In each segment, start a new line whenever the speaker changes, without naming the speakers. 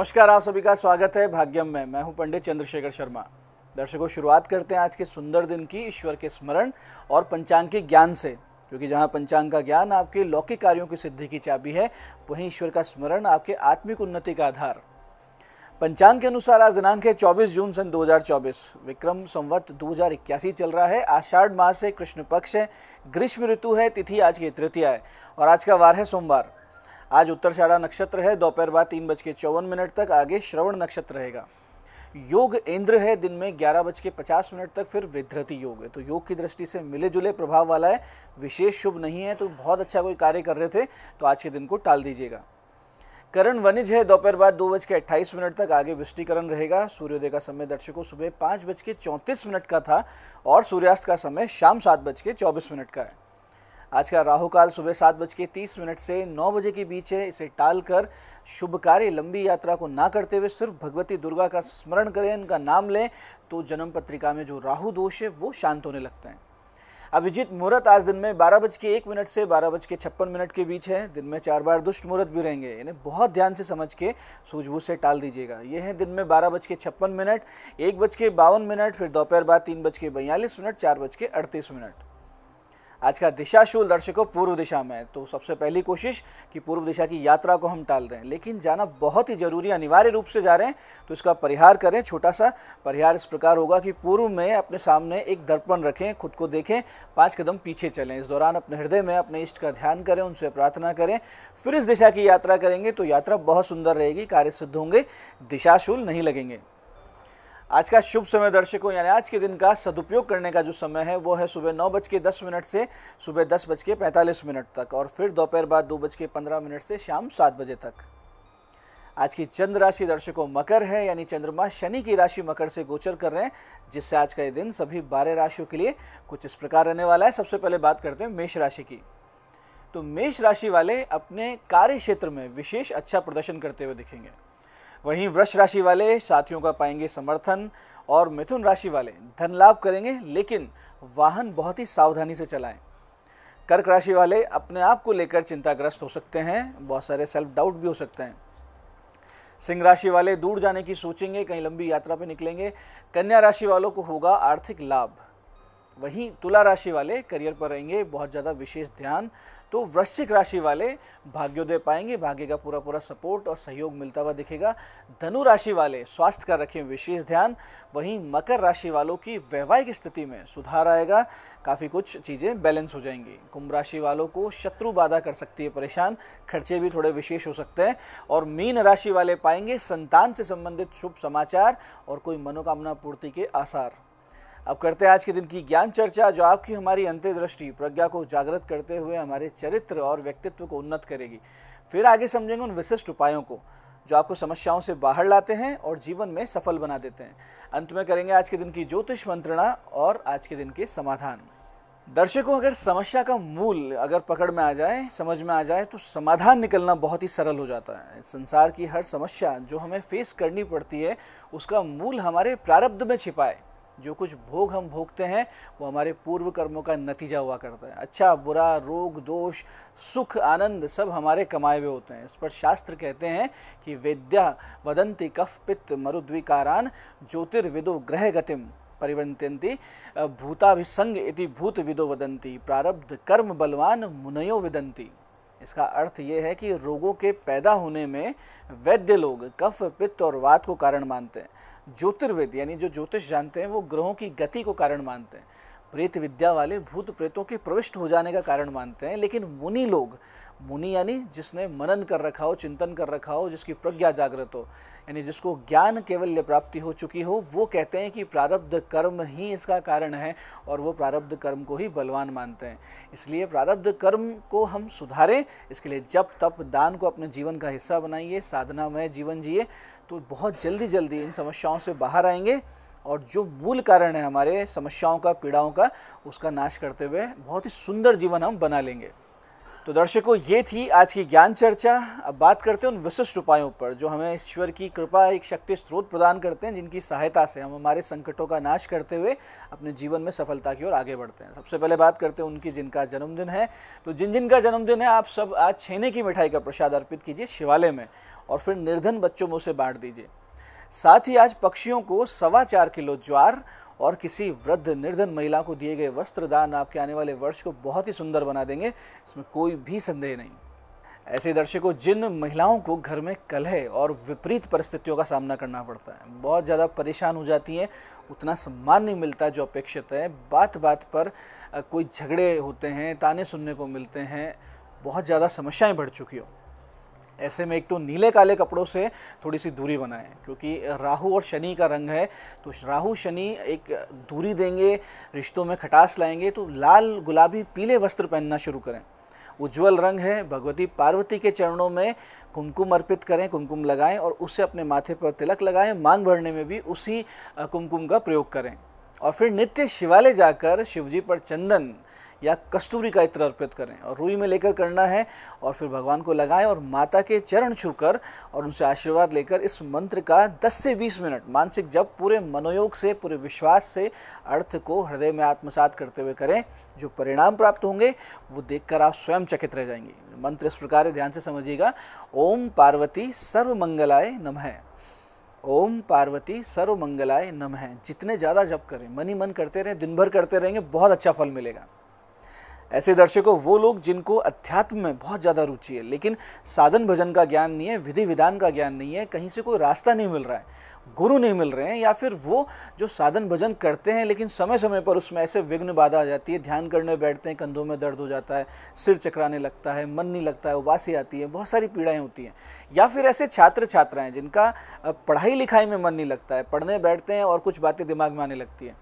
नमस्कार, आप सभी का स्वागत है भाग्यम में। मैं हूं पंडित चंद्रशेखर शर्मा। दर्शकों, शुरुआत करते हैं आज के सुंदर दिन की ईश्वर के स्मरण और पंचांग के ज्ञान से, क्योंकि जहां पंचांग का ज्ञान आपके लौकिक कार्यों की सिद्धि की चाबी है, वहीं ईश्वर का स्मरण आपके आत्मिक उन्नति का आधार। पंचांग के अनुसार आज दिनांक है 24 जून सन 2024, विक्रम संवत 2081 चल रहा है। आषाढ़ मास है, कृष्ण पक्ष है, ग्रीष्म ऋतु है, तिथि आज की तृतीया है और आज का वार है सोमवार। आज उत्तराषाढ़ा नक्षत्र है, दोपहर बाद 3:54 तक, आगे श्रवण नक्षत्र रहेगा। योग इंद्र है, दिन में 11:50 तक, फिर विधृति योग है। तो योग की दृष्टि से मिले जुले प्रभाव वाला है, विशेष शुभ नहीं है। तो बहुत अच्छा कोई कार्य कर रहे थे तो आज के दिन को टाल दीजिएगा। करण वनिज है, दोपहर बाद 2:28 तक, आगे वृष्टिकरण रहेगा। सूर्योदय का समय दर्शकों सुबह 5:34 का था और सूर्यास्त का समय शाम 7:24 का है। आज का राहु काल सुबह 7:30 से 9 बजे के बीच है। इसे टालकर शुभ कार्य, लंबी यात्रा को ना करते हुए सिर्फ भगवती दुर्गा का स्मरण करें, इनका नाम लें, तो जन्म पत्रिका में जो राहु दोष है वो शांत होने लगते हैं। अभिजीत मुहूर्त आज दिन में 12:01 से 12:56 के बीच है। दिन में 4 बार दुष्ट मुहूर्त भी रहेंगे, इन्हें बहुत ध्यान से समझ के सूझबूझ से टाल दीजिएगा। ये है दिन में 12:56, 1:52, फिर दोपहर बाद 3:42, 4:38। आज का दिशाशूल दर्शकों पूर्व दिशा में है, तो सबसे पहली कोशिश कि पूर्व दिशा की यात्रा को हम टाल दें, लेकिन जाना बहुत ही जरूरी, अनिवार्य रूप से जा रहे हैं तो इसका परिहार करें। छोटा सा परिहार इस प्रकार होगा कि पूर्व में अपने सामने एक दर्पण रखें, खुद को देखें, 5 कदम पीछे चलें। इस दौरान अपने हृदय में अपने इष्ट का ध्यान करें, उनसे प्रार्थना करें, फिर इस दिशा की यात्रा करेंगे तो यात्रा बहुत सुंदर रहेगी, कार्य सिद्ध होंगे, दिशाशूल नहीं लगेंगे। आज का शुभ समय दर्शकों, यानी आज के दिन का सदुपयोग करने का जो समय है वो है सुबह 9:10 से सुबह 10:45 तक और फिर दोपहर बाद 2:15 से शाम 7 बजे तक। आज की चंद्र राशि दर्शकों मकर है, यानी चंद्रमा शनि की राशि मकर से गोचर कर रहे हैं, जिससे आज का ये दिन सभी 12 राशियों के लिए कुछ इस प्रकार रहने वाला है। सबसे पहले बात करते हैं मेष राशि की। तो मेष राशि वाले अपने कार्य क्षेत्र में विशेष अच्छा प्रदर्शन करते हुए दिखेंगे। वहीं वृष राशि वाले साथियों का पाएंगे समर्थन और मिथुन राशि वाले धन लाभ करेंगे, लेकिन वाहन बहुत ही सावधानी से चलाएं। कर्क राशि वाले अपने आप को लेकर चिंताग्रस्त हो सकते हैं, बहुत सारे सेल्फ डाउट भी हो सकते हैं। सिंह राशि वाले दूर जाने की सोचेंगे, कहीं लंबी यात्रा पे निकलेंगे। कन्या राशि वालों को होगा आर्थिक लाभ। वहीं तुला राशि वाले करियर पर रहेंगे बहुत ज़्यादा विशेष ध्यान। तो वृश्चिक राशि वाले भाग्योदय पाएंगे, भाग्य का पूरा सपोर्ट और सहयोग मिलता हुआ दिखेगा। धनु राशि वाले स्वास्थ्य का रखें विशेष ध्यान। वहीं मकर राशि वालों की वैवाहिक स्थिति में सुधार आएगा, काफ़ी कुछ चीज़ें बैलेंस हो जाएंगी। कुंभ राशि वालों को शत्रु बाधा कर सकती है परेशान, खर्चे भी थोड़े विशेष हो सकते हैं। और मीन राशि वाले पाएंगे संतान से संबंधित शुभ समाचार और कोई मनोकामना पूर्ति के आसार। अब करते हैं आज के दिन की ज्ञान चर्चा, जो आपकी हमारी अंतर्दृष्टि प्रज्ञा को जागृत करते हुए हमारे चरित्र और व्यक्तित्व को उन्नत करेगी। फिर आगे समझेंगे उन विशिष्ट उपायों को जो आपको समस्याओं से बाहर लाते हैं और जीवन में सफल बना देते हैं। अंत में करेंगे आज के दिन की ज्योतिष मंत्रणा और आज के दिन के समाधान। दर्शकों, अगर समस्या का मूल अगर पकड़ में आ जाए, समझ में आ जाए, तो समाधान निकलना बहुत ही सरल हो जाता है। संसार की हर समस्या जो हमें फेस करनी पड़ती है, उसका मूल हमारे प्रारब्ध में छिपा है। जो कुछ भोग हम भोगते हैं वो हमारे पूर्व कर्मों का नतीजा हुआ करता है। अच्छा बुरा, रोग दोष, सुख आनंद सब हमारे कमाए हुए होते हैं। इस पर शास्त्र कहते हैं कि वेद्या वदंती कफ पित्त मरुद्विकारान ज्योतिर्विदो ग्रह गतिम परिवंत्यन्ति भूताभिसंग इति भूत विदो वदंती प्रारब्ध कर्म बलवान मुनयो विदंती। इसका अर्थ ये है कि रोगों के पैदा होने में वैद्य लोग कफ पित्त और वात को कारण मानते हैं। ज्योतिर्विद यानी जो ज्योतिष जानते हैं वो ग्रहों की गति को कारण मानते हैं। प्रेत विद्या वाले भूत प्रेतों के प्रविष्ट हो जाने का कारण मानते हैं। लेकिन मुनि लोग, मुनि यानी जिसने मनन कर रखा हो, चिंतन कर रखा हो, जिसकी प्रज्ञा जागृत हो, यानी जिसको ज्ञान कैवल्य प्राप्ति हो चुकी हो, वो कहते हैं कि प्रारब्ध कर्म ही इसका कारण है और वो प्रारब्ध कर्म को ही बलवान मानते हैं। इसलिए प्रारब्ध कर्म को हम सुधारें, इसके लिए जप तप दान को अपने जीवन का हिस्सा बनाइए, साधनामय जीवन जिए, तो बहुत जल्दी इन समस्याओं से बाहर आएंगे और जो मूल कारण है हमारे समस्याओं का, पीड़ाओं का, उसका नाश करते हुए बहुत ही सुंदर जीवन हम बना लेंगे। तो दर्शकों, ये थी आज की ज्ञान चर्चा। अब बात करते हैं उन विशिष्ट उपायों पर जो हमें ईश्वर की कृपा एक शक्ति स्रोत प्रदान करते हैं, जिनकी सहायता से हम हमारे संकटों का नाश करते हुए अपने जीवन में सफलता की ओर आगे बढ़ते हैं। सबसे पहले बात करते हैं उनकी जिनका जन्मदिन है। तो जिन जिनका जन्मदिन है, आप सब आज छेने की मिठाई का प्रसाद अर्पित कीजिए शिवालय में और फिर निर्धन बच्चों में उसे बांट दीजिए। साथ ही आज पक्षियों को 4.25 किलो ज्वार और किसी वृद्ध निर्धन महिला को दिए गए वस्त्र दान आपके आने वाले वर्ष को बहुत ही सुंदर बना देंगे, इसमें कोई भी संदेह नहीं। ऐसे दर्शकों, जिन महिलाओं को घर में कलह और विपरीत परिस्थितियों का सामना करना पड़ता है, बहुत ज़्यादा परेशान हो जाती हैं, उतना सम्मान नहीं मिलता जो अपेक्षित है, बात बात पर कोई झगड़े होते हैं, ताने सुनने को मिलते हैं, बहुत ज़्यादा समस्याएं बढ़ चुकी हो, ऐसे में एक तो नीले काले कपड़ों से थोड़ी सी दूरी बनाएं, क्योंकि राहु और शनि का रंग है। तो राहु शनि एक दूरी देंगे, रिश्तों में खटास लाएंगे। तो लाल गुलाबी पीले वस्त्र पहनना शुरू करें। उज्जवल रंग है, भगवती पार्वती के चरणों में कुमकुम अर्पित करें, कुमकुम लगाएं और उससे अपने माथे पर तिलक लगाएं। मांग भरने में भी उसी कुमकुम का प्रयोग करें और फिर नित्य शिवालय जाकर शिवजी पर चंदन या कस्तूरी का इत्र अर्पित करें और रुई में लेकर करना है और फिर भगवान को लगाएं और माता के चरण छूकर और उनसे आशीर्वाद लेकर इस मंत्र का 10 से 20 मिनट मानसिक जप पूरे मनोयोग से, पूरे विश्वास से अर्थ को हृदय में आत्मसात करते हुए करें। जो परिणाम प्राप्त होंगे वो देखकर आप स्वयं चकित रह जाएंगे। मंत्र इस प्रकार ध्यान से समझिएगा। ओम पार्वती सर्वमंगलाय नमः। ओम पार्वती सर्वमंगलाय नमः। जितने ज़्यादा जप करें, मन ही मन करते रहें, दिन भर करते रहेंगे, बहुत अच्छा फल मिलेगा। ऐसे दर्शकों, वो लोग जिनको अध्यात्म में बहुत ज़्यादा रुचि है लेकिन साधन भजन का ज्ञान नहीं है, विधि विधान का ज्ञान नहीं है, कहीं से कोई रास्ता नहीं मिल रहा है, गुरु नहीं मिल रहे हैं, या फिर वो जो साधन भजन करते हैं लेकिन समय समय पर उसमें ऐसे विघ्न बाधा आ जाती है, ध्यान करने बैठते हैं, कंधों में दर्द हो जाता है, सिर चकराने लगता है, मन नहीं लगता है, उबासी आती है, बहुत सारी पीड़ाएं होती हैं। या फिर ऐसे छात्र छात्राएं जिनका पढ़ाई लिखाई में मन नहीं लगता है, पढ़ने बैठते हैं और कुछ बातें दिमाग में आने लगती हैं,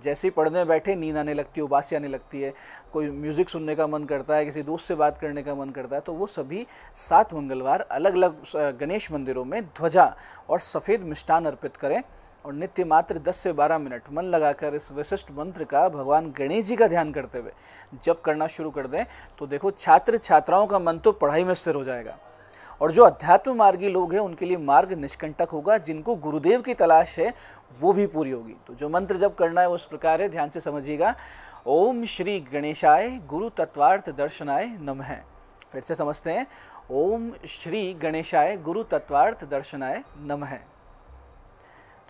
जैसे ही पढ़ने बैठे नींद आने लगती है, उबासी आने लगती है, कोई म्यूज़िक सुनने का मन करता है, किसी दोस्त से बात करने का मन करता है, तो वो सभी 7 मंगलवार अलग अलग गणेश मंदिरों में ध्वजा और सफ़ेद मिष्ठान अर्पित करें और नित्य मात्र 10 से 12 मिनट मन लगाकर इस विशिष्ट मंत्र का भगवान गणेश जी का ध्यान करते हुए जब करना शुरू कर दें तो देखो, छात्र छात्राओं का मन तो पढ़ाई में स्थिर हो जाएगा और जो अध्यात्म मार्गी लोग हैं उनके लिए मार्ग निष्कंटक होगा। जिनको गुरुदेव की तलाश है वो भी पूरी होगी। तो जो मंत्र जब करना है वो इस प्रकार है, ध्यान से समझिएगा। ओम श्री गणेशाय गुरु तत्वार्थ दर्शनाय नमः। फिर से समझते हैं, ओम श्री गणेशाय गुरु तत्वार्थ दर्शनाय नमः।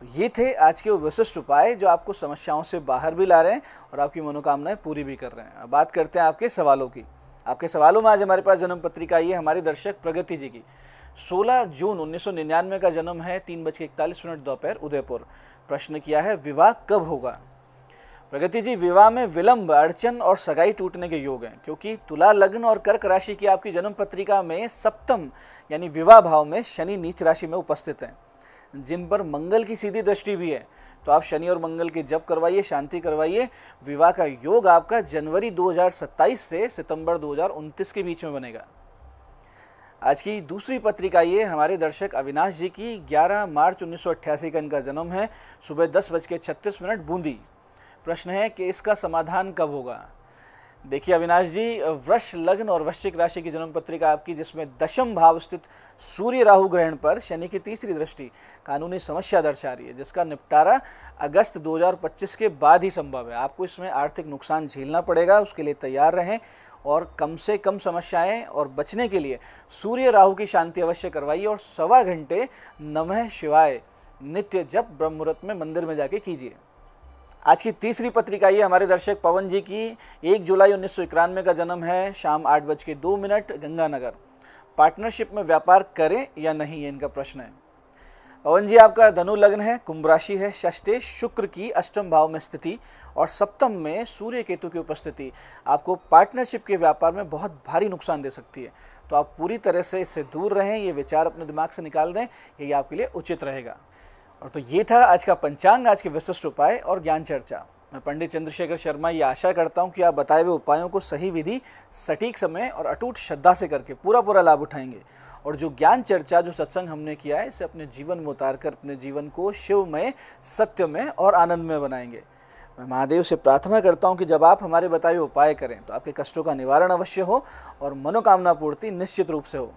तो ये थे आज के वो विशिष्ट उपाय जो आपको समस्याओं से बाहर भी ला रहे हैं और आपकी मनोकामनाएं पूरी भी कर रहे हैं। अब बात करते हैं आपके सवालों की। आपके सवालों में आज हमारे पास जन्म पत्रिका आई है हमारी दर्शक प्रगति जी की। 16 जून 1999 का जन्म है, 3:41 दोपहर, उदयपुर। प्रश्न किया है, विवाह कब होगा? प्रगति जी, विवाह में विलंब, अड़चन और सगाई टूटने के योग हैं, क्योंकि तुला लग्न और कर्क राशि की आपकी जन्म पत्रिका में सप्तम यानी विवाह भाव में शनि नीच राशि में उपस्थित हैं, जिन पर मंगल की सीधी दृष्टि भी है। तो आप शनि और मंगल के जप करवाइए, शांति करवाइए। विवाह का योग आपका जनवरी 2027 से सितंबर 2029 के बीच में बनेगा। आज की दूसरी पत्रिका ये हमारे दर्शक अविनाश जी की। 11 मार्च 1988 का इनका जन्म है, सुबह 10:36 बूंदी। प्रश्न है कि इसका समाधान कब होगा? देखिए अविनाश जी, वृष लग्न और वृश्चिक राशि की जन्म पत्रिका आपकी, जिसमें दशम भाव स्थित सूर्य राहु ग्रहण पर शनि की तीसरी दृष्टि कानूनी समस्या दर्शा रही है, जिसका निपटारा अगस्त 2025 के बाद ही संभव है। आपको इसमें आर्थिक नुकसान झेलना पड़ेगा, उसके लिए तैयार रहें और कम से कम समस्याएं और बचने के लिए सूर्य राहु की शांति अवश्य करवाइए और 1.25 घंटे नमः शिवाय नित्य जप ब्रह्म मुहूर्त में मंदिर में जाके कीजिए। आज की तीसरी पत्रिका ये हमारे दर्शक पवन जी की। 1 जुलाई 1991 का जन्म है, शाम 8:02 गंगानगर। पार्टनरशिप में व्यापार करें या नहीं, ये इनका प्रश्न है। पवन जी, आपका धनु लग्न है, कुंभ राशि है, षष्ठे शुक्र की अष्टम भाव में स्थिति और सप्तम में सूर्य केतु की उपस्थिति आपको पार्टनरशिप के व्यापार में बहुत भारी नुकसान दे सकती है। तो आप पूरी तरह से इससे दूर रहें, ये विचार अपने दिमाग से निकाल दें, यही आपके लिए उचित रहेगा। और तो ये था आज का पंचांग, आज के विशिष्ट उपाय और ज्ञान चर्चा। मैं पंडित चंद्रशेखर शर्मा ये आशा करता हूँ कि आप बताए हुए उपायों को सही विधि, सटीक समय और अटूट श्रद्धा से करके पूरा लाभ उठाएंगे और जो ज्ञान चर्चा, जो सत्संग हमने किया है, इसे अपने जीवन में उतार कर अपने जीवन को शिवमय, सत्यमय और आनंदमय बनाएंगे। मैं महादेव से प्रार्थना करता हूँ कि जब आप हमारे बताए उपाय करें तो आपके कष्टों का निवारण अवश्य हो और मनोकामना पूर्ति निश्चित रूप से हो।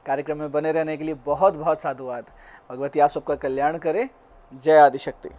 कार्यक्रम में बने रहने के लिए बहुत बहुत साधुवाद। भगवती आप सबका कल्याण करे। जय आदिशक्ति।